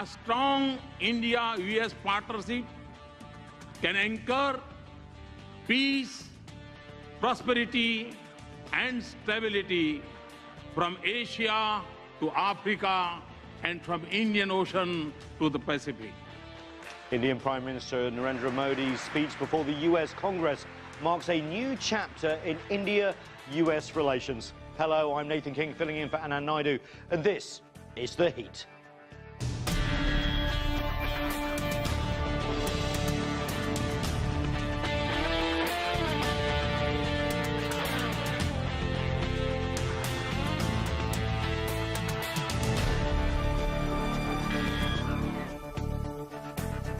A strong India-US partnership can anchor peace, prosperity, and stability from Asia to Africa and from Indian Ocean to the Pacific. Indian Prime Minister Narendra Modi's speech before the US Congress marks a new chapter in India-US relations. Hello, I'm Nathan King, filling in for Anand Naidu, and this is The Heat.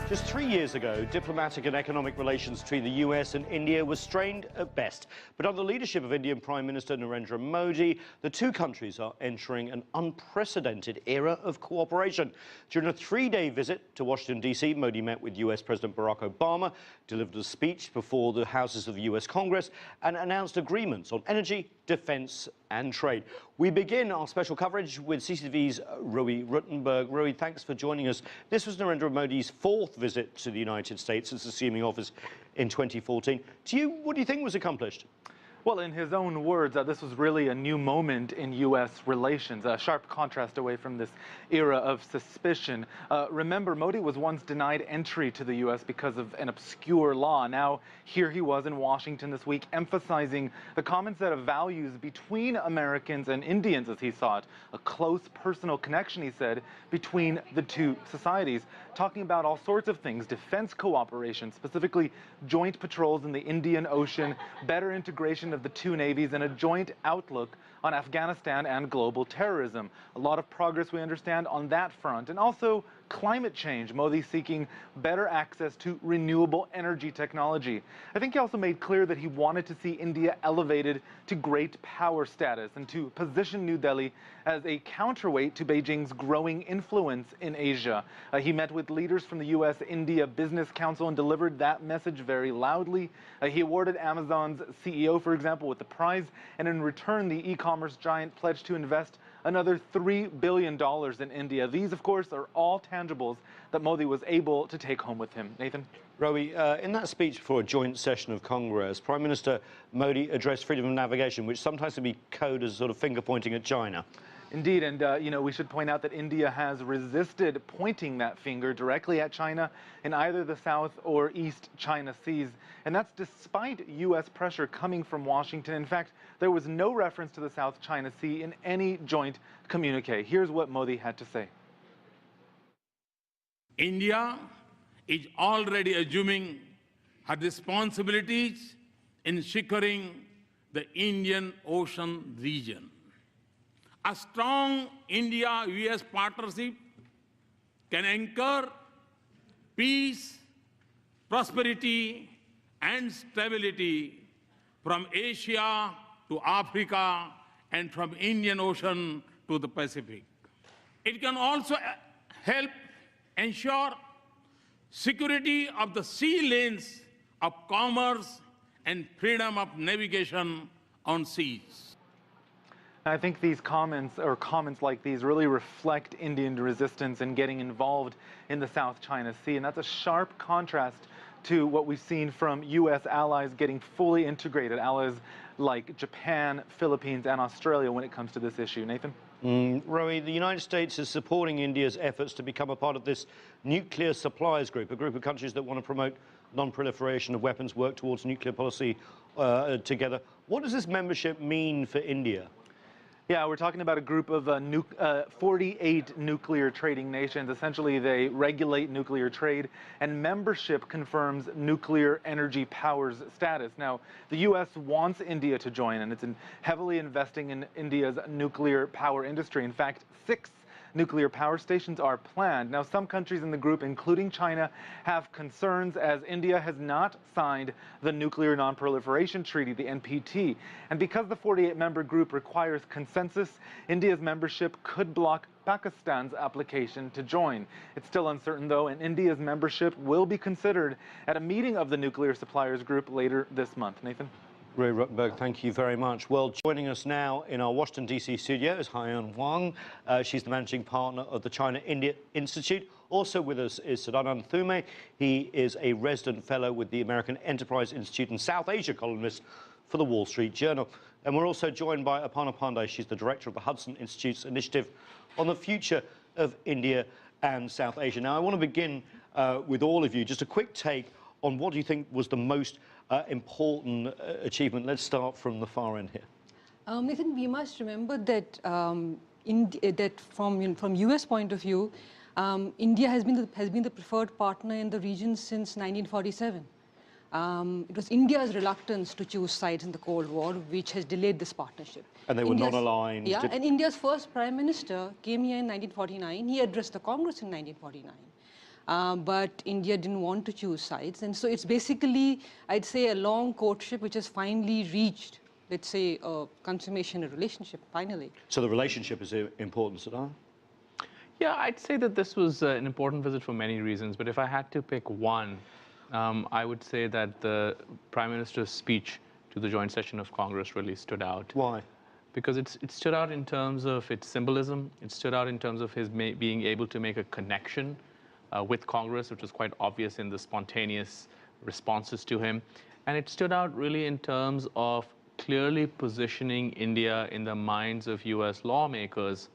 Just 3 years ago, diplomatic and economic relations between the US and India were strained at best. But under the leadership of Indian Prime Minister Narendra Modi, the two countries are entering an unprecedented era of cooperation. During a 3-day visit to Washington, D.C., Modi met with US President Barack Obama, delivered a speech before the houses of the US Congress, and announced agreements on energy, defense and trade. We begin our special coverage with CCTV's Rowie Ruttenberg. Rowie, thanks for joining us. This was Narendra Modi's 4th visit to the United States since assuming office in 2014. What do you think was accomplished? Well, in his own words, this was really a new moment in U.S. relations, a sharp contrast away from this era of suspicion. Remember, Modi was once denied entry to the U.S. because of an obscure law. Now, here he was in Washington this week, emphasizing the common set of values between Americans and Indians, as he saw it. A close personal connection, he said, between the two societies, talking about all sorts of things, defense cooperation, specifically joint patrols in the Indian Ocean, better integration of the two navies, and a joint outlook on Afghanistan and global terrorism. A lot of progress, we understand, on that front. And also climate change, Modi seeking better access to renewable energy technology. I think he also made clear that he wanted to see India elevated to great power status and to position New Delhi as a counterweight to Beijing's growing influence in Asia. He met with leaders from the U.S.-India Business Council and delivered that message very loudly. He awarded Amazon's CEO, for example, with the prize, and in return, the e-commerce giant pledged to invest another $3 billion in India. These, of course, are all tangibles that Modi was able to take home with him. Nathan? Rowie, in that speech before a joint session of Congress, Prime Minister Modi addressed freedom of navigation, which sometimes can be coded as sort of finger-pointing at China. Indeed, and we should point out that India has resisted pointing that finger directly at China in either the South or East China Seas, and that's despite U.S. pressure coming from Washington. In fact, there was no reference to the South China Sea in any joint communique. Here's what Modi had to say. India is already assuming her responsibilities in securing the Indian Ocean region. A strong India-US partnership can anchor peace, prosperity, and stability from Asia to Africa and from Indian Ocean to the Pacific. It can also help ensure security of the sea lanes of commerce and freedom of navigation on seas. I think these comments, or comments like these, really reflect Indian resistance in getting involved in the South China Sea, and that's a sharp contrast to what we've seen from U.S. allies getting fully integrated, allies like Japan, Philippines, and Australia when it comes to this issue. Nathan? Rowie, the United States is supporting India's efforts to become a part of this nuclear suppliers group, a group of countries that want to promote non-proliferation of weapons, work towards nuclear policy together. What does this membership mean for India? Yeah, we're talking about a group of 48 nuclear trading nations. Essentially, they regulate nuclear trade, and membership confirms nuclear energy power's status. Now, the U.S. wants India to join, and it's heavily investing in India's nuclear power industry. In fact, 6 nuclear power stations are planned. Now, some countries in the group, including China, have concerns as India has not signed the Nuclear Non-Proliferation Treaty, the NPT. And because the 48-member group requires consensus, India's membership could block Pakistan's application to join. It's still uncertain, though, and India's membership will be considered at a meeting of the Nuclear Suppliers Group later this month. Nathan? Ray Ruttenberg, thank you very much. Well, joining us now in our Washington, D.C. studio is Haiyan Wang. She's the managing partner of the China-India Institute. Also with us is Sadanand Thume. He is a resident fellow with the American Enterprise Institute and South Asia columnist for the Wall Street Journal. And we're also joined by Aparna Pandey. She's the director of the Hudson Institute's initiative on the future of India and South Asia. Now, I want to begin with all of you. Just a quick take on what do you think was the most important achievement. Let's start from the far end here. Nathan, we must remember that that from U.S. point of view, India has been the preferred partner in the region since 1947. It was India's reluctance to choose sides in the Cold War which has delayed this partnership. And they were non-aligned. Yeah, and India's first Prime Minister came here in 1949. He addressed the Congress in 1949. But India didn't want to choose sides. And so it's basically, I'd say, a long courtship which has finally reached, let's say, a consummation, a relationship, finally. So the relationship is important, Sadanand? Yeah, I'd say that this was an important visit for many reasons. But if I had to pick one, I would say that the Prime Minister's speech to the joint session of Congress really stood out. Why? Because it stood out in terms of its symbolism. It stood out in terms of his being able to make a connection with Congress, which was quite obvious in the spontaneous responses to him. And it stood out really in terms of clearly positioning India in the minds of US lawmakers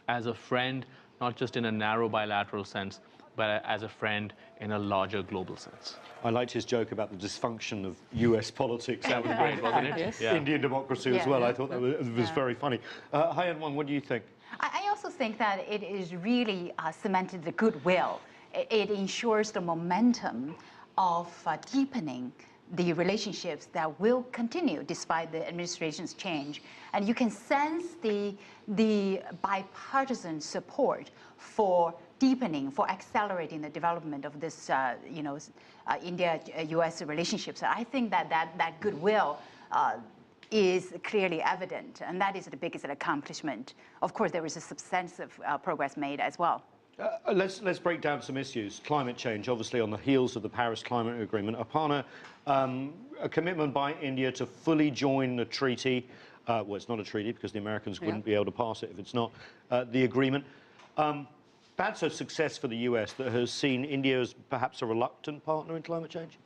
as a friend, not just in a narrow bilateral sense, but as a friend in a larger global sense. I liked his joke about the dysfunction of US politics. That was great, wasn't it? Yes. Yeah. Indian democracy as well. I thought that was very funny. Haiyan Wang, what do you think? I also think that it is really cemented the goodwill. It ensures the momentum of deepening the relationships that will continue despite the administration's change. And you can sense the bipartisan support for deepening, for accelerating the development of this, India-US relationships. I think that goodwill is clearly evident, and that is the biggest accomplishment. Of course, there is a substantive progress made as well. Let's break down some issues. Climate change, obviously on the heels of the Paris Climate Agreement. Aparna, a commitment by India to fully join the treaty. Well, it's not a treaty because the Americans wouldn't be able to pass it if it's not the agreement. That's a success for the US that has seen India as perhaps a reluctant partner in climate change?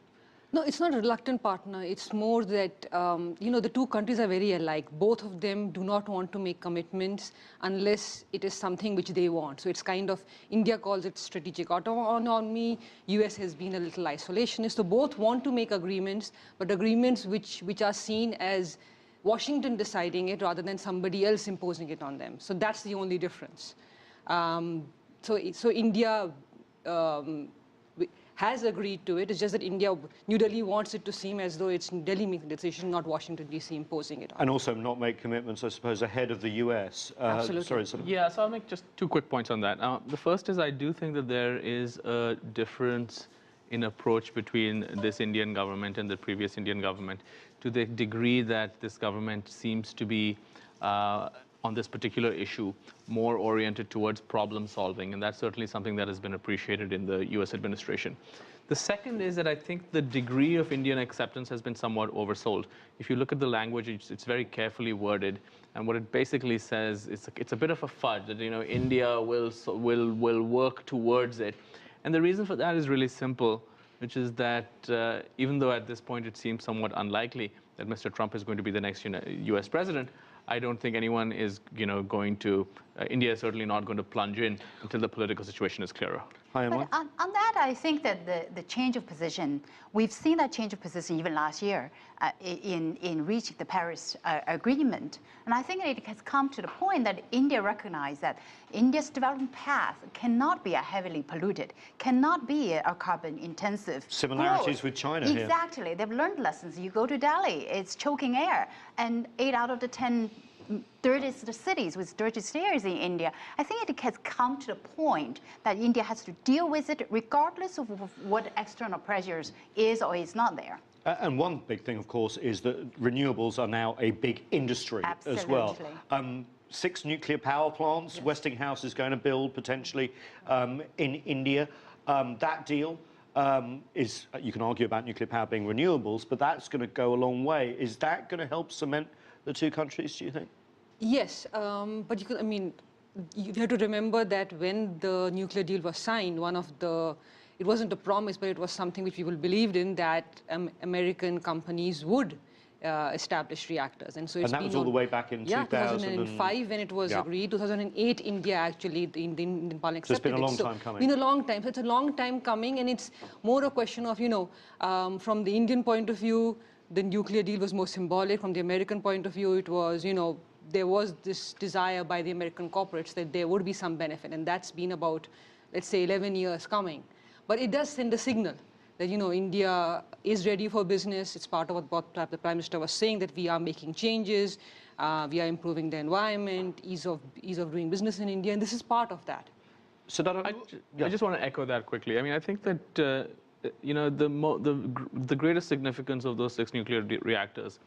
No, it's not a reluctant partner. It's more that, the two countries are very alike. Both of them do not want to make commitments unless it is something which they want. So it's kind of, India calls it strategic autonomy. US has been a little isolationist. So both want to make agreements, but agreements which are seen as Washington deciding it rather than somebody else imposing it on them. So that's the only difference. So India has agreed to it. It's just that New Delhi wants it to seem as though it's New Delhi making the decision, not Washington, D.C. imposing it on. And also not make commitments, I suppose, ahead of the US. Absolutely. Sorry. Yeah, so I'll make just two quick points on that. The first is I do think that there is a difference in approach between this Indian government and the previous Indian government, to the degree that this government seems to be on this particular issue, more oriented towards problem solving. And that's certainly something that has been appreciated in the US administration. The second is that I think the degree of Indian acceptance has been somewhat oversold. If you look at the language, it's very carefully worded. And what it basically says, it's a bit of a fudge that, India will work towards it. And the reason for that is really simple, which is that even though at this point it seems somewhat unlikely that Mr. Trump is going to be the next US president, I don't think anyone is, India is certainly not going to plunge in until the political situation is clearer. But on that, I think that the change of position, we've seen that change of position even last year in reaching the Paris Agreement. And I think it has come to the point that India recognized that India's development path cannot be a heavily polluted, cannot be a carbon intensive. Similarities growth. with China here. Exactly. They've learned lessons. You go to Delhi, it's choking air. And 8 out of the 10 dirtiest cities with dirtiest areas in India. I think it has come to the point that India has to deal with it regardless of what external pressures is or is not there. And one big thing, of course, is that renewables are now a big industry as well. 6 nuclear power plants, yes. Westinghouse is going to build potentially in India. That deal you can argue about nuclear power being renewables, but that's going to go a long way. Is that going to help cement the two countries, do you think? Yes, but you have to remember that when the nuclear deal was signed, it wasn't a promise, but it was something which people believed in, that American companies would establish reactors. And so And that was all the way back in 2005 when it was Yeah. agreed. 2008, India actually, the Indian parliament So it's accepted been a it. long time coming. Been a long time. So it's a long time coming, and it's more a question of, from the Indian point of view, the nuclear deal was more symbolic. From the American point of view, it was, there was this desire by the American corporates that there would be some benefit, and that's been about, let's say, 11 years coming. But it does send a signal that, India is ready for business. It's part of what the Prime Minister was saying, that we are making changes, we are improving the environment, ease of doing business in India, and this is part of that. So that, I just want to echo that quickly. I mean, I think that the greatest significance of those 6 nuclear reactors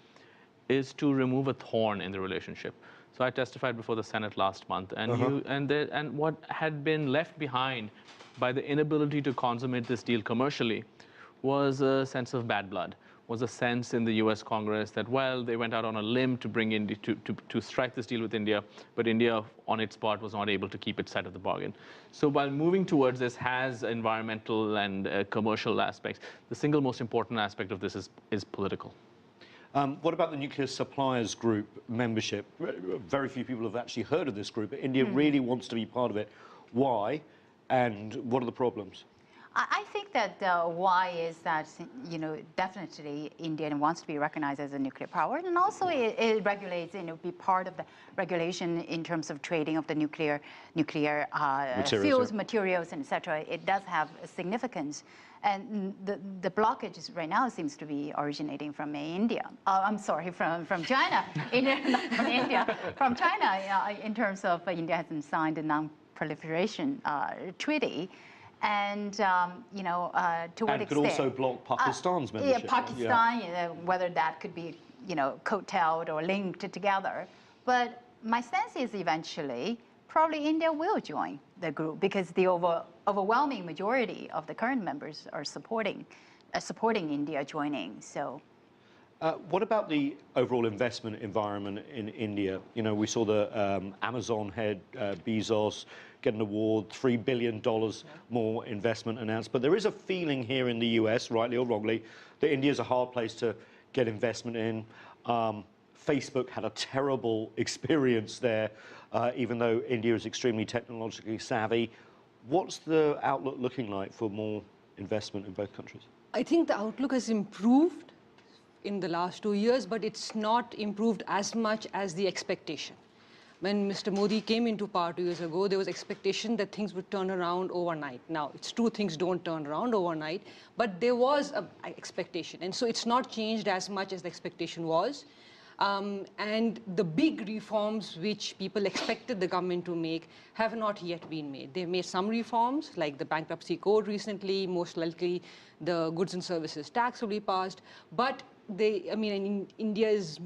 is to remove a thorn in the relationship. So I testified before the Senate last month, and what had been left behind by the inability to consummate this deal commercially was a sense of bad blood, was a sense in the US Congress that, well, they went out on a limb to bring India to strike this deal with India, but India on its part was not able to keep its side of the bargain. So while moving towards this has environmental and commercial aspects, the single most important aspect of this is political. what about the Nuclear Suppliers Group membership? Very few people have actually heard of this group, but India really wants to be part of it. Why? And what are the problems? I think that why is that, definitely India wants to be recognized as a nuclear power, and also it regulates, be part of the regulation in terms of trading of the nuclear fuels, materials, and et cetera. It does have a significance. And the blockages right now seems to be originating from India. I'm sorry, from China. Not from India, from China, in terms of India hasn't signed a non-proliferation treaty. And, to what extent? And could also block Pakistan's membership. Yeah, Pakistan, whether that could be, coattailed or linked together. But my sense is eventually, probably India will join the group because the overwhelming majority of the current members are supporting India joining. So. What about the overall investment environment in India? We saw the Amazon head, Bezos, get an award, $3 billion more investment announced. But there is a feeling here in the US, rightly or wrongly, that India is a hard place to get investment in. Facebook had a terrible experience there, even though India is extremely technologically savvy. What's the outlook looking like for more investment in both countries? I think the outlook has improved in the last 2 years, but it's not improved as much as the expectation. When Mr. Modi came into power 2 years ago, there was expectation that things would turn around overnight. Now, it's true things don't turn around overnight, but there was an expectation. And so it's not changed as much as the expectation was. And the big reforms which people expected the government to make have not yet been made. They've made some reforms, like the bankruptcy code recently, most likely the goods and services tax will be passed, but India is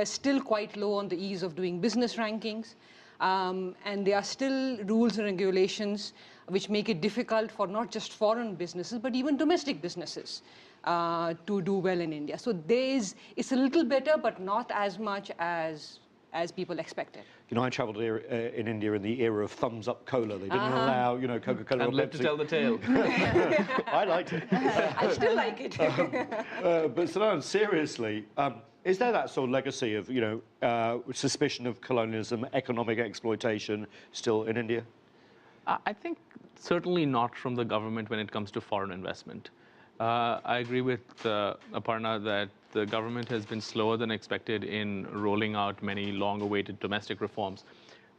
still quite low on the ease of doing business rankings, and there are still rules and regulations which make it difficult for not just foreign businesses, but even domestic businesses to do well in India. So it's a little better, but not as much as people expected. I traveled in India in the era of thumbs up cola. They didn't allow, Coca-Cola or And live to tell the tale. I liked it. I still like it. But Sanan, seriously, is there that sort of legacy of, suspicion of colonialism, economic exploitation still in India? I think certainly not from the government when it comes to foreign investment. I agree with Aparna that the government has been slower than expected in rolling out many long-awaited domestic reforms,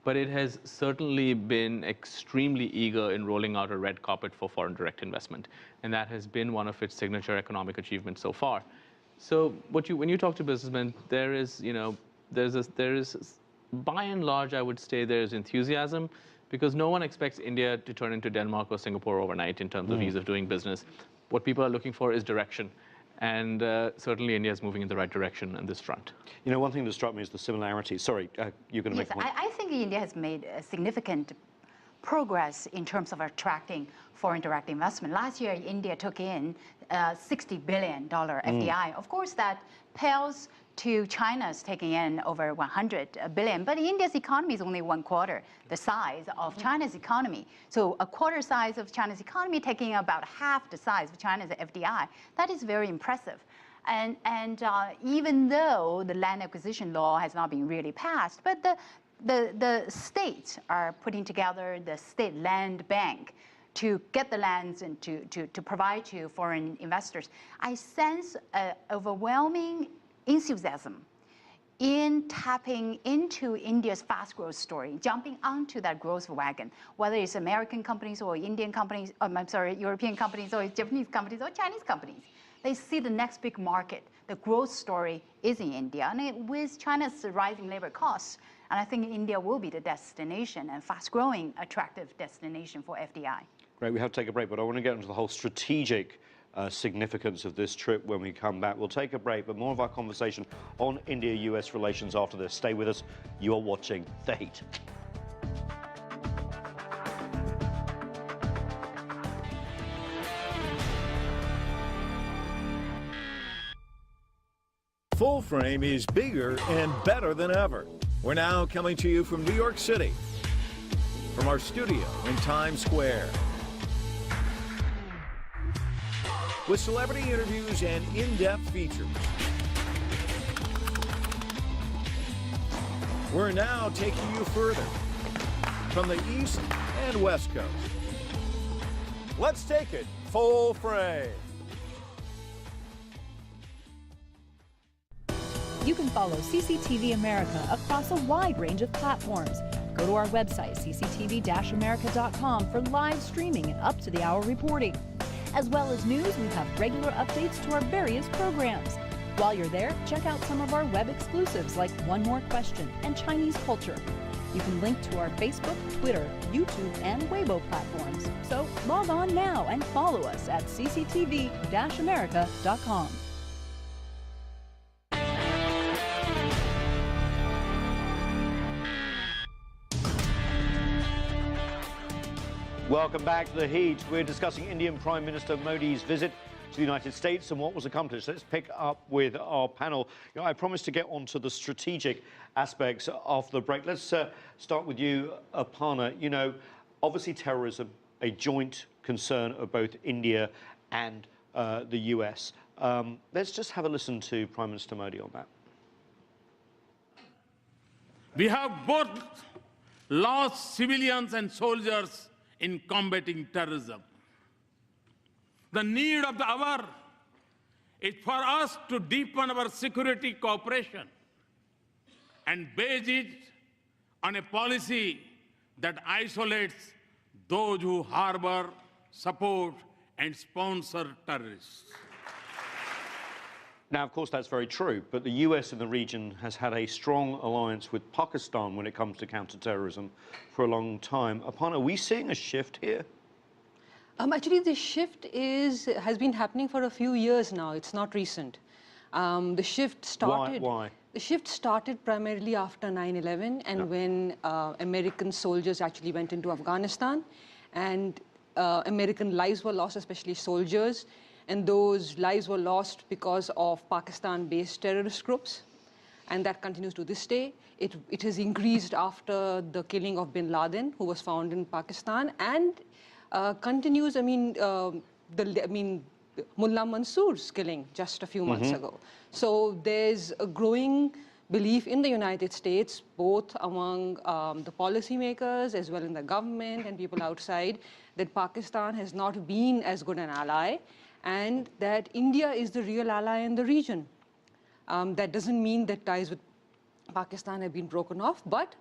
but it has certainly been extremely eager in rolling out a red carpet for foreign direct investment, and that has been one of its signature economic achievements so far. So when you talk to businessmen, there is by and large, I would say there's enthusiasm, because no one expects India to turn into Denmark or Singapore overnight in terms of ease of doing business. What people are looking for is direction. And certainly India is moving in the right direction on this front. One thing that struck me is the similarities. Sorry, you're going to make a point. I think India has made significant progress in terms of attracting foreign direct investment. Last year, India took in $60 billion FDI. Of course, that pales to China's taking in over 100 billion, but India's economy is only 1/4 the size of China's economy. So a quarter size of China's economy taking about half the size of China's FDI. That is very impressive. And even though the land acquisition law has not been really passed, but the states are putting together the state land bank to get the lands and to provide to foreign investors. I sense an overwhelming enthusiasm in tapping into India's fast growth story, jumping onto that growth wagon, whether it's American companies or Indian companies, European companies or Japanese companies or Chinese companies. They see the next big market, the growth story is in India. And with China's rising labor costs, and I think India will be the destination and fast-growing, attractive destination for FDI. Great, we have to take a break, but I want to get into the whole strategic significance of this trip when we come back. We'll take a break, but more of our conversation on India-US relations after this. Stay with us. You are watching The Heat. Full Frame is bigger and better than ever. We're now coming to you from New York City, from our studio in Times Square, with celebrity interviews and in-depth features. We're now taking you further from the East and West Coast. Let's take it full frame. You can follow CCTV America across a wide range of platforms. Go to our website, cctv-america.com, for live streaming and up-to-the-hour reporting. As well as news, we have regular updates to our various programs. While you're there, check out some of our web exclusives like One More Question and Chinese Culture. You can link to our Facebook, Twitter, YouTube, and Weibo platforms. So log on now and follow us at cctv-america.com. Welcome back to The Heat. We're discussing Indian Prime Minister Modi's visit to the United States and what was accomplished. Let's pick up with our panel. You know, I promised to get onto the strategic aspects after the break. Let's start with you, Aparna. You know, obviously terrorism, a joint concern of both India and the US. Let's just have a listen to Prime Minister Modi on that. We have both lost civilians and soldiers in combating terrorism. The need of the hour is for us to deepen our security cooperation and base it on a policy that isolates those who harbor, support, and sponsor terrorists. Now, of course, that's very true, but the US in the region has had a strong alliance with Pakistan when it comes to counterterrorism for a long time. Aparna, are we seeing a shift here? Actually, the shift has been happening for a few years now. It's not recent. The shift started. Why? The shift started primarily after 9/11, and when American soldiers actually went into Afghanistan, and American lives were lost, especially soldiers. And those lives were lost because of Pakistan-based terrorist groups, and that continues to this day. It has increased after the killing of bin Laden, who was found in Pakistan, and continues. Mullah Mansoor's killing just a few months ago. So there's a growing belief in the United States, both among the policymakers as well in the government and people outside, that Pakistan has not been as good an ally, and that India is the real ally in the region. That doesn't mean that ties with Pakistan have been broken off, but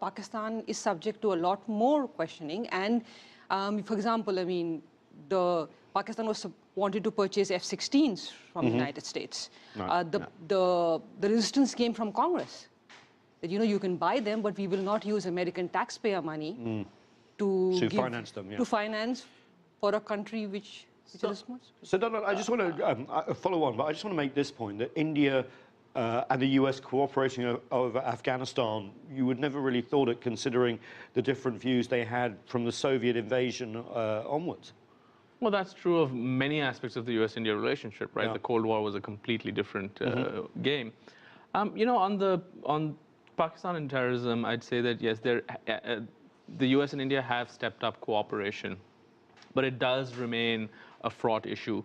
Pakistan is subject to a lot more questioning. And for example, Pakistan wanted to purchase F-16s from the United States. The resistance came from Congress, that you can buy them, but we will not use American taxpayer money to finance them. To finance for a country which. So, I just want to follow on, but I just want to make this point, that India and the US cooperating over Afghanistan, you would never really thought it, considering the different views they had from the Soviet invasion onwards. Well, that's true of many aspects of the US-India relationship, right? Yeah. The Cold War was a completely different game. You know, on Pakistan and terrorism, I'd say that yes, the US and India have stepped up cooperation, but it does remain a fraught issue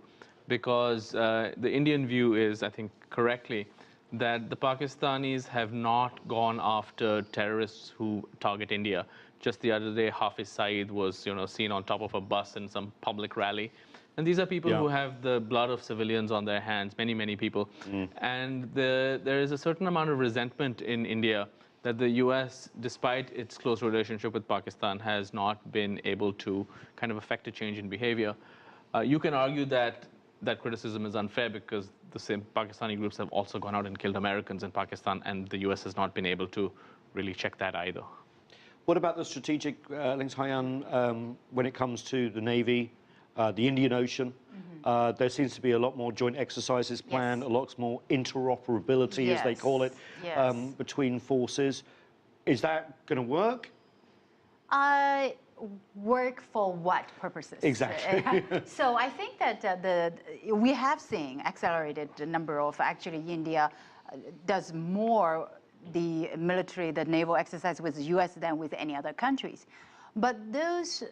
because the Indian view is, I think correctly, that the Pakistanis have not gone after terrorists who target India. Just the other day, Hafiz Saeed was, you know, seen on top of a bus in some public rally. And these are people who have the blood of civilians on their hands, many, many people. And there is a certain amount of resentment in India that the US, despite its close relationship with Pakistan, has not been able to kind of affect a change in behavior. You can argue that that criticism is unfair because the same Pakistani groups have also gone out and killed Americans in Pakistan, and the US has not been able to really check that either. What about the strategic links, Haiyan, when it comes to the Navy, the Indian Ocean? There seems to be a lot more joint exercises planned, a lot more interoperability, as they call it, between forces. Is that going to work? Work for what purposes? Exactly. So I think that we have seen accelerated the number of, actually India does more the military, the naval exercise with the US than with any other countries. But those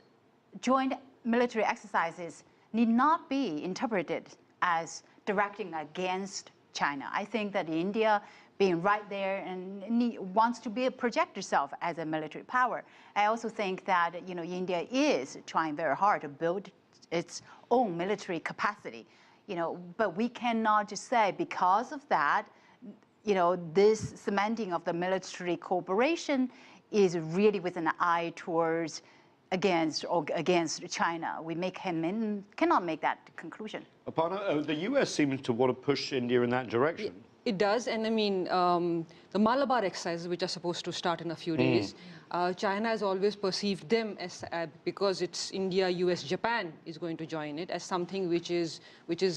joint military exercises need not be interpreted as directing against China. I think that India being right there and wants to project itself as a military power. I also think that India is trying very hard to build its own military capacity. But we cannot just say because of that, this cementing of the military cooperation is really with an eye towards against China. We cannot make that conclusion. Aparna, the US seems to want to push India in that direction. It does, and I mean, the Malabar exercises, which are supposed to start in a few days, China has always perceived them as, because it's India, US, Japan is going to join it, as something which is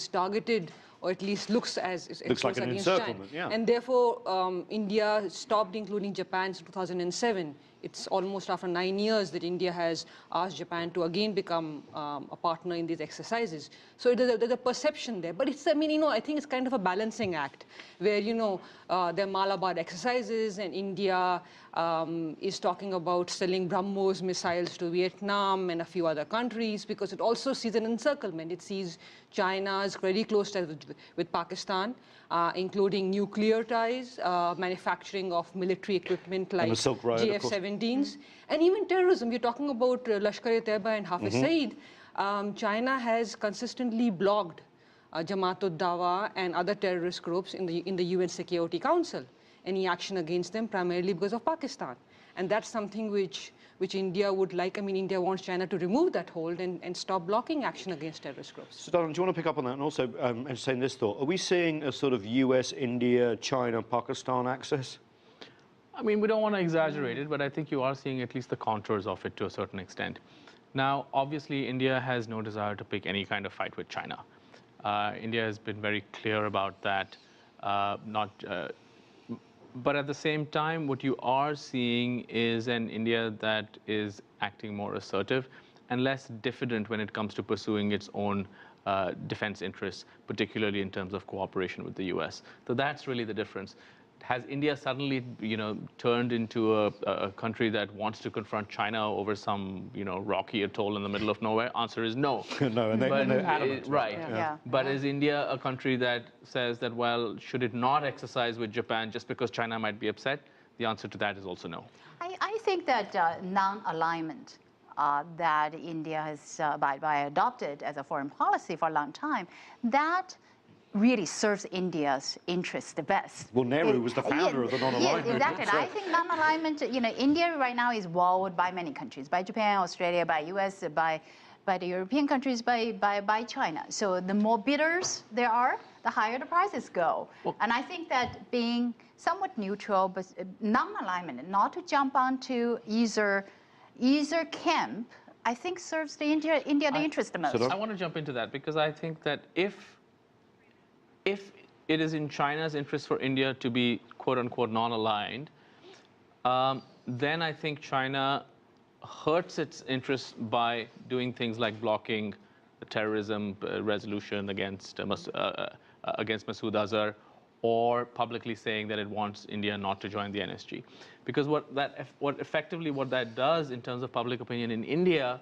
targeted, or at least looks like an encirclement, China. And therefore, India stopped including Japan in 2007. It's almost after 9 years that India has asked Japan to again become a partner in these exercises. So there's a perception there. But it's, I think it's kind of a balancing act where, there are Malabar exercises and India is talking about selling BrahMos missiles to Vietnam and a few other countries because it also sees an encirclement. It sees China's very close ties with Pakistan, including nuclear ties, manufacturing of military equipment like JF-17s, and even terrorism. We're talking about Lashkar-e-Taiba and Hafiz Saeed. China has consistently blocked Jamaat-ud-Dawa and other terrorist groups in the UN Security Council. Any action against them primarily because of Pakistan. And that's something which India would like. India wants China to remove that hold and stop blocking action against terrorist groups. So, Donald, do you want to pick up on that and also entertain this thought? Are we seeing a sort of US, India, China, Pakistan axis? We don't want to exaggerate it, but I think you are seeing at least the contours of it to a certain extent. Now, obviously, India has no desire to pick any kind of fight with China. India has been very clear about that, but at the same time, what you are seeing is an India that is acting more assertive and less diffident when it comes to pursuing its own defense interests, particularly in terms of cooperation with the US. So that's really the difference. Has India suddenly, turned into a country that wants to confront China over some, rocky atoll in the middle of nowhere? Answer is no. No, and they're adamant. Right. Yeah. But is India a country that says that, well, should it not exercise with Japan just because China might be upset? The answer to that is also no. I think that non-alignment that India has adopted as a foreign policy for a long time, that really serves India's interests the best. Well, Nehru was the founder of the non-alignment. Yes, exactly. I think non-alignment, India right now is walled by many countries, by Japan, Australia, by US, by the European countries, by China. So the more bidders there are, the higher the prices go. Well, and I think that being somewhat neutral, but non-alignment, not to jump onto either camp, I think serves the India the interest the most. I want to jump into that because I think that if it is in China's interest for India to be quote-unquote non-aligned, then I think China hurts its interests by doing things like blocking the terrorism resolution against Masood Azhar, or publicly saying that it wants India not to join the NSG. Because what that does in terms of public opinion in India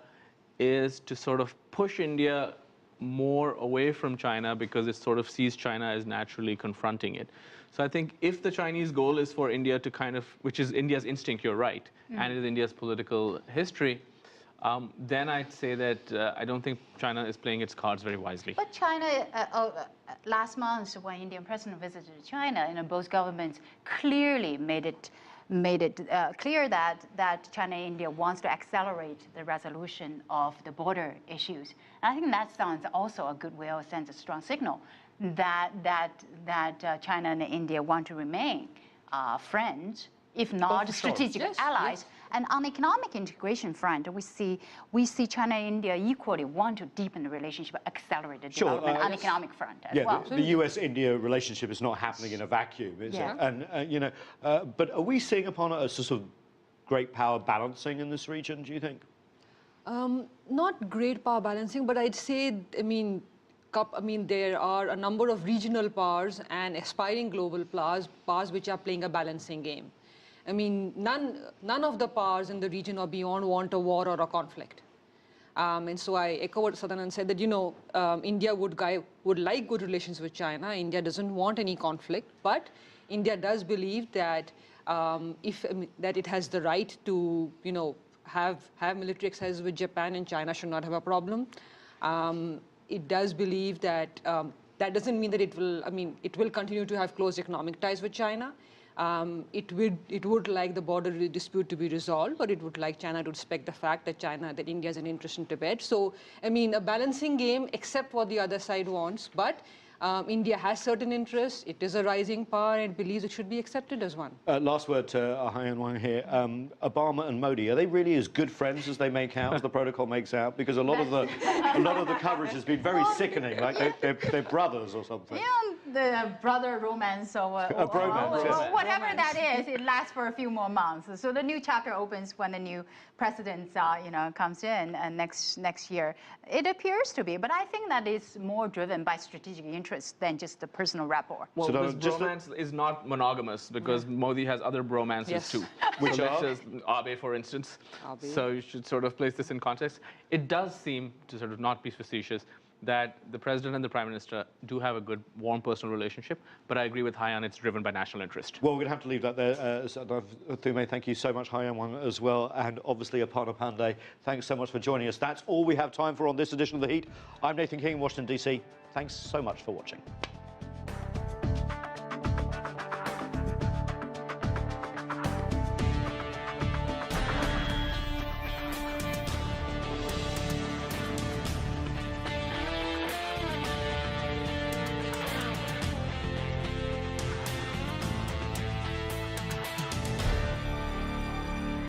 is to sort of push India more away from China, because it sort of sees China as naturally confronting it. So I think if the Chinese goal is for India to kind of, which is India's instinct, you're right, and it is India's political history, then I'd say that I don't think China is playing its cards very wisely. But China, last month when Indian president visited China, both governments clearly made it clear that China and India wants to accelerate the resolution of the border issues. And I think that sounds also a goodwill, sends a strong signal that China and India want to remain friends, if not strategic allies. And on the economic integration front, we see China and India equally want to deepen the relationship, accelerate the development on the economic front as well. The US-India relationship is not happening in a vacuum, is it? And but are we seeing upon a sort of great power balancing in this region, do you think? Not great power balancing, but I'd say, there are a number of regional powers and aspiring global powers which are playing a balancing game. I mean, none of the powers in the region or beyond want a war or a conflict. And so I echo what Sadanand said, that, India would like good relations with China. India doesn't want any conflict, but India does believe that that it has the right to, have military exercises with Japan, and China should not have a problem. It does believe that that doesn't mean that it will continue to have close economic ties with China. It would like the border dispute to be resolved, but it would like China to respect the fact that India has an interest in Tibet. So, a balancing game, except what the other side wants, but India has certain interests. It is a rising power and believes it should be accepted as one. Last word to Haiyan Wang here. Obama and Modi, are they really as good friends as they make out, as the protocol makes out? Because a lot of the coverage has been very sickening, like they're brothers or something. The brother romance or whatever that is, it lasts for a few more months. So the new chapter opens when the new president, comes in next year. It appears to be, but I think that is more driven by strategic interest than just the personal rapport. Well, this bromance is not monogamous, because Modi has other bromances too. Which are? Abe, for instance. So you should sort of place this in context. It does seem, to sort of not be facetious, that the president and the prime minister do have a good, warm personal relationship, but I agree with Haiyan, it's driven by national interest. Well, we're going to have to leave that there. Thume, thank you so much, Haiyan Wang as well, and obviously Aparna Pandey, thanks so much for joining us. That's all we have time for on this edition of The Heat. I'm Nathan King in Washington, D.C. Thanks so much for watching.